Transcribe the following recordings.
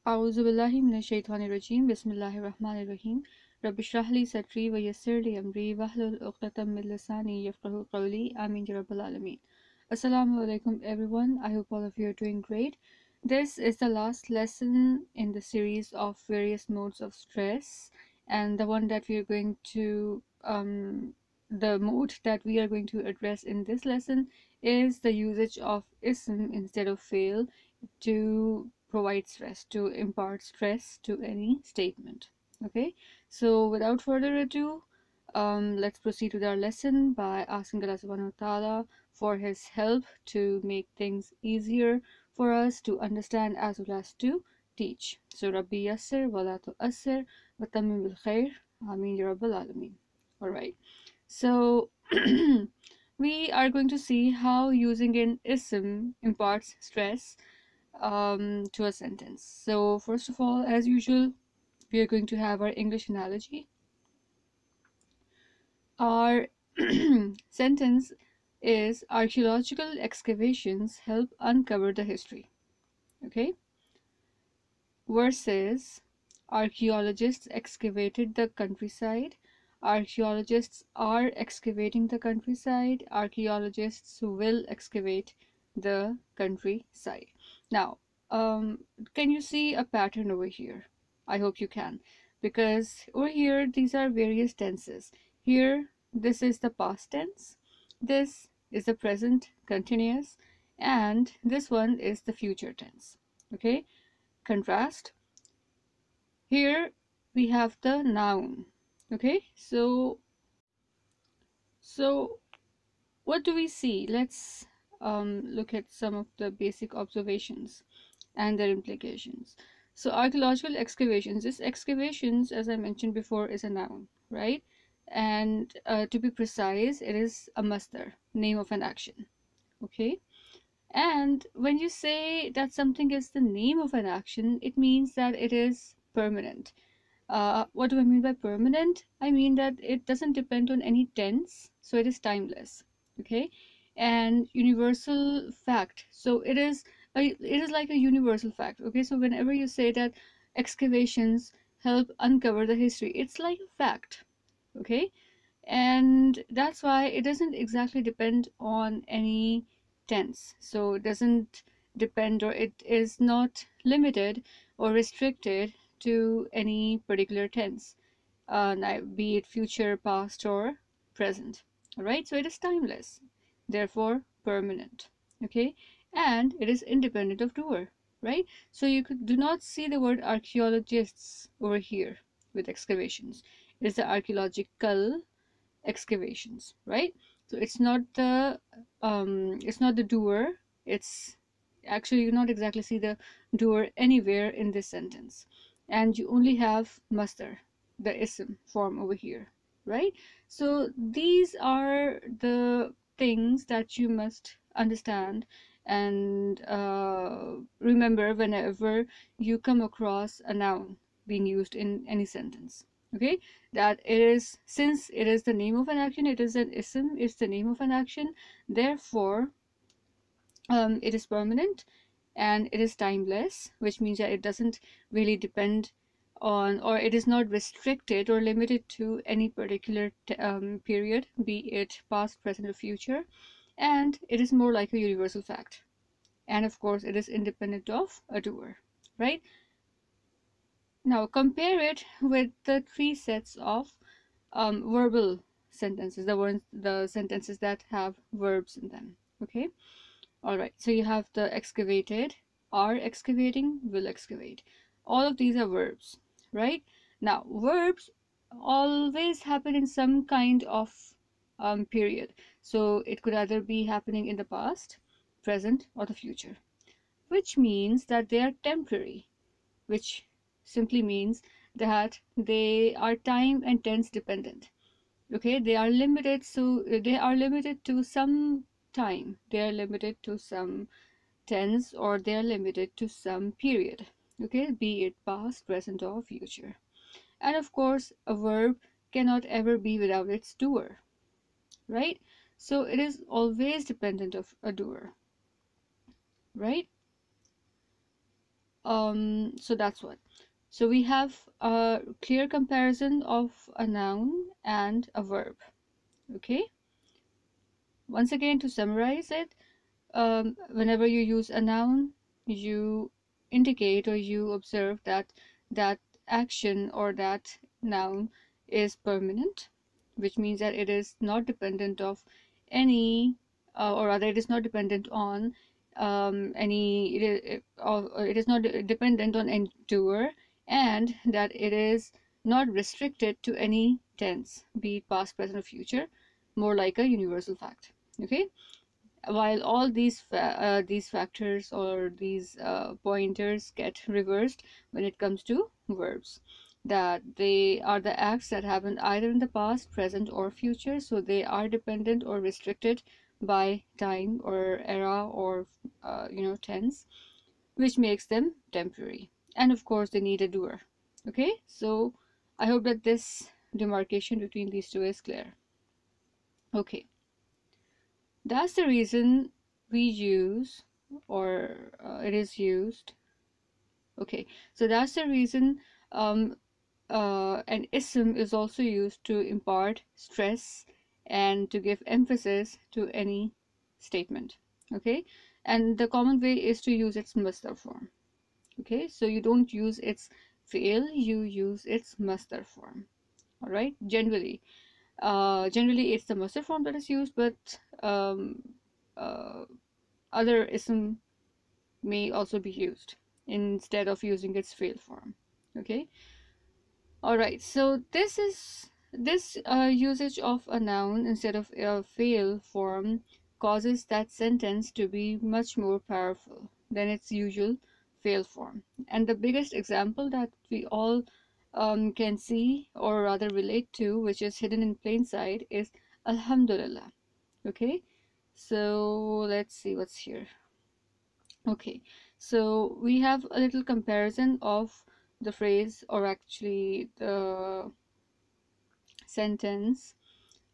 A'udhu billahi minash shaitanir rajim. Bismillahir rahmanir rahim. Rabbi shrah li sadri wa yassir li amri wahlul 'uqdatam min lisani yafqahu qawli. Amin ya rabbal alamin. Assalamu alaikum everyone. I hope all of you are doing great. This is the last lesson in the series of various modes of stress, and the one that we are going to the mode that we are going to address in this lesson is the usage of ism instead of fail to provide stress, to impart stress to any statement. Okay, so without further ado, let's proceed with our lesson by asking Allah subhanahu wa ta'ala for his help to make things easier for us to understand as well as to teach. So Rabbi yassir wa la tu'assir wa tammim bil khair. Amin ya rabbal alamin. Alright, so we are going to see how using an ism imparts stress to a sentence. So first of all, as usual, we are going to have our English analogy. Our sentence is archaeological excavations help uncover the history. Okay, versus archaeologists excavated the countryside. Archaeologists are excavating the countryside. Archaeologists will excavate the countryside. Now, can you see a pattern over here? I hope you can, because over here these are various tenses. Here, this is the past tense, this is the present continuous, and this one is the future tense. Okay, contrast. Here we have the noun. Okay, so what do we see? Let's look at some of the basic observations and their implications. So archaeological excavations, this excavations, as I mentioned before, is a noun, right? And to be precise, it is a masdar, name of an action. Okay, and when you say that something is the name of an action, it means that it is permanent. What do I mean by permanent? I mean that it doesn't depend on any tense, so it is timeless. Okay, and universal fact, so it is like a universal fact. Okay, so whenever you say that excavations help uncover the history, it's like a fact. Okay, and that's why it doesn't exactly depend on any tense, so it doesn't depend, or it is not limited or restricted to any particular tense, be it future, past, or present. All right, so it is timeless, therefore permanent. Okay, and it is independent of doer, right? So you do not see the word archaeologists over here with excavations. It is the archaeological excavations, right? So it's not the doer. It's actually, you not exactly see the doer anywhere in this sentence, and you only have masdar, the ism form over here, right? So these are the things that you must understand and remember whenever you come across a noun being used in any sentence. Okay, that it is, since it is the name of an action, it is an ism, it's the name of an action, therefore it is permanent and it is timeless, which means that it doesn't really depend on, or it is not restricted or limited to any particular period, be it past, present, or future, and it is more like a universal fact, and of course it is independent of a doer, right? Now compare it with the three sets of verbal sentences, the sentences that have verbs in them. Okay, all right, so you have the excavated, are excavating, will excavate. All of these are verbs, right? Now verbs always happen in some kind of period, so it could either be happening in the past, present, or the future, which means that they are temporary, which simply means that they are time and tense dependent. Okay, they are limited, so they are limited to some time, they are limited to some tense, or they are limited to some period. Okay, be it past, present, or future. And of course a verb cannot ever be without its doer, right? So it is always dependent of a doer, right? So that's what. So we have a clear comparison of a noun and a verb. Okay. Once again, to summarize it, whenever you use a noun, you indicate or you observe that that action or that noun is permanent, which means that it is not dependent of any, or rather, it is not dependent on any, it is not dependent on any doer, and that it is not restricted to any tense, be it past, present, or future, more like a universal fact. Okay, while all these factors or these pointers get reversed when it comes to verbs, that they are the acts that happen either in the past, present, or future, so they are dependent or restricted by time or era or tense, which makes them temporary, and of course they need a doer. Okay, so I hope that this demarcation between these two is clear. Okay, that's the reason we use, or it is used. Okay, so that's the reason an ism is also used to impart stress and to give emphasis to any statement. Okay, and the common way is to use its masdar form. Okay, so you don't use its fi'l, you use its masdar form. All right, generally it's the masdar form that is used, but other ism may also be used instead of using its fi'l form. Okay, all right, so this usage of a noun instead of a fi'l form causes that sentence to be much more powerful than its usual fi'l form. And the biggest example that we all can see or rather relate to, which is hidden in plain sight, is Alhamdulillah. Okay, so let's see what's here. Okay, so we have a little comparison of the phrase, or actually the sentence,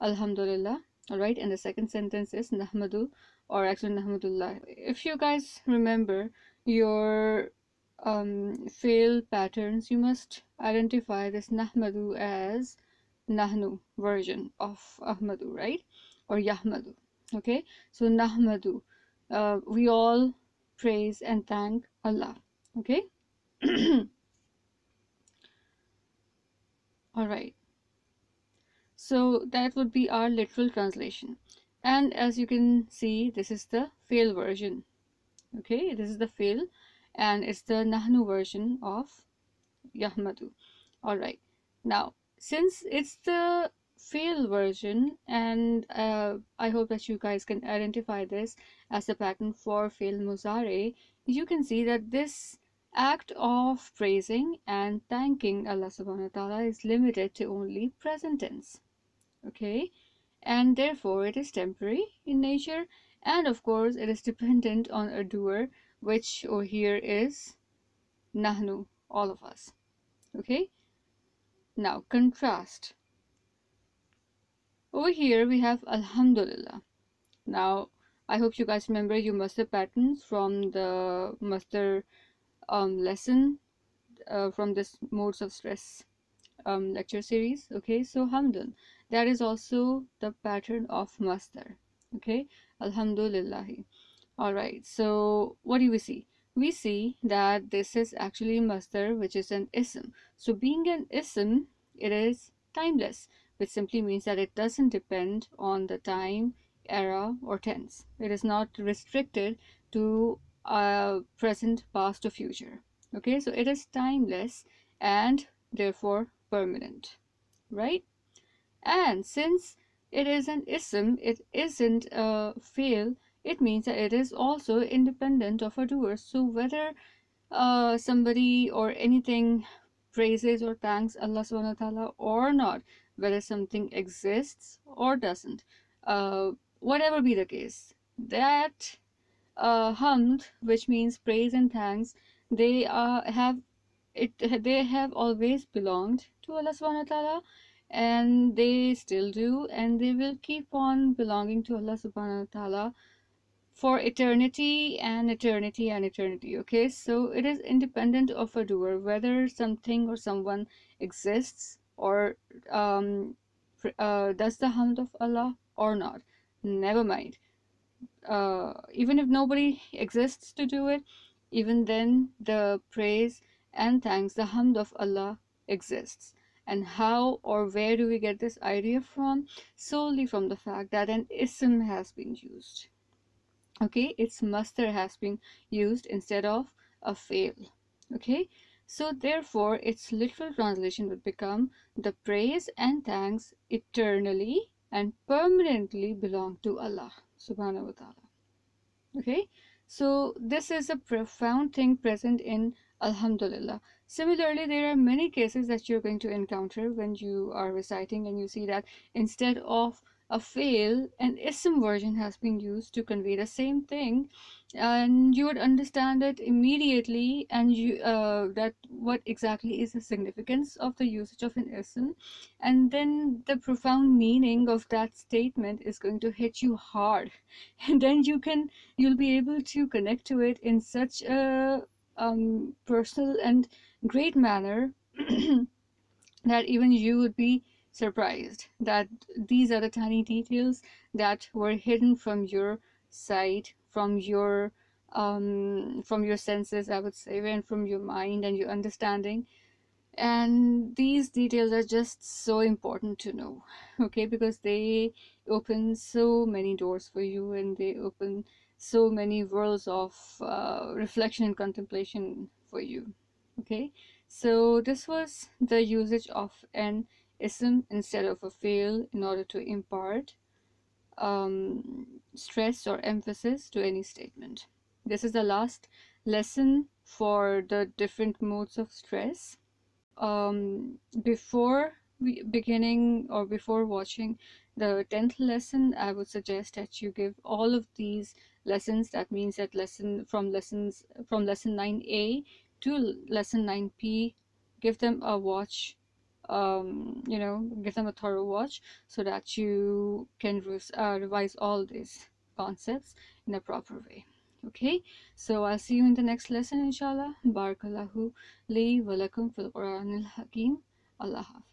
Alhamdulillah. All right, and the second sentence is Nahmadu, or actually Nahmadullah. If you guys remember your fail patterns, you must identify this Nahmadu as Nahnu version of Ahmadu, right? Or Yahmadu. Okay, so Nahmadu, we all praise and thank Allah. Okay. All right, so that would be our literal translation, and as you can see, this is the fail version. Okay, this is the fail, and it's the Nahnu version of Yahmadu. All right, now since it's the fail version, and I hope that you guys can identify this as a pattern for fail muzare, you can see that this act of praising and thanking Allah subhanahu wa ta'ala is limited to only present tense. Okay, and therefore it is temporary in nature, and of course it is dependent on a doer, which over here is Nahnu, all of us. Okay, now contrast. Over here we have Alhamdulillah. Now I hope you guys remember your masdar patterns from the masdar lesson from this modes of stress lecture series. Okay, so Hamdun, that is also the pattern of masdar. Okay, Alhamdulillahi. All right, so what do we see? We see that this is actually masdar, which is an ism. So being an ism, it is timeless, which simply means that it doesn't depend on the time, era, or tense. It is not restricted to present, past, or future. Okay, so it is timeless and therefore permanent, right? And since it is an ism, it isn't a fi'l, it means that it is also independent of a doer. So whether somebody or anything praises or thanks Allah subhanahu wa ta'ala or not, whether something exists or doesn't, whatever be the case, that hamd, which means praise and thanks, they have always belonged to Allah subhanahu wa ta'ala, and they still do, and they will keep on belonging to Allah subhanahu wa ta'ala for eternity and eternity and eternity. Okay, so it is independent of a doer whether something or someone exists or does the hamd of Allah or not. Never mind, even if nobody exists to do it, even then the praise and thanks, the hamd of Allah exists. And how or where do we get this idea from? Solely from the fact that an ism has been used. Okay, its masdar has been used instead of a fail. Okay, so therefore its literal translation would become, the praise and thanks eternally and permanently belong to Allah subhanahu wa ta'ala. Okay, so this is a profound thing present in Alhamdulillah. Similarly, there are many cases that you're going to encounter when you are reciting and you see that instead of a fail, an ism version has been used to convey the same thing, and you would understand it immediately, and you that what exactly is the significance of the usage of an ism, and then the profound meaning of that statement is going to hit you hard, and then you'll be able to connect to it in such a personal and great manner that even you would be surprised that these are the tiny details that were hidden from your sight, from your senses, I would say, and from your mind and your understanding. And these details are just so important to know, okay, because they open so many doors for you, and they open so many worlds of reflection and contemplation for you. Okay, so this was the usage of an ism instead of a fail in order to impart stress or emphasis to any statement. This is the last lesson for the different modes of stress. Before beginning or before watching the 10th lesson, I would suggest that you give all of these lessons, that means that from lesson 9a to lesson 9p, give them a watch, give them a thorough watch, so that you can revise all these concepts in a proper way. Okay, so I'll see you in the next lesson, inshallah. Barakallahu li wa lakum fil Qur'anil Hakim. Allah Hafiz.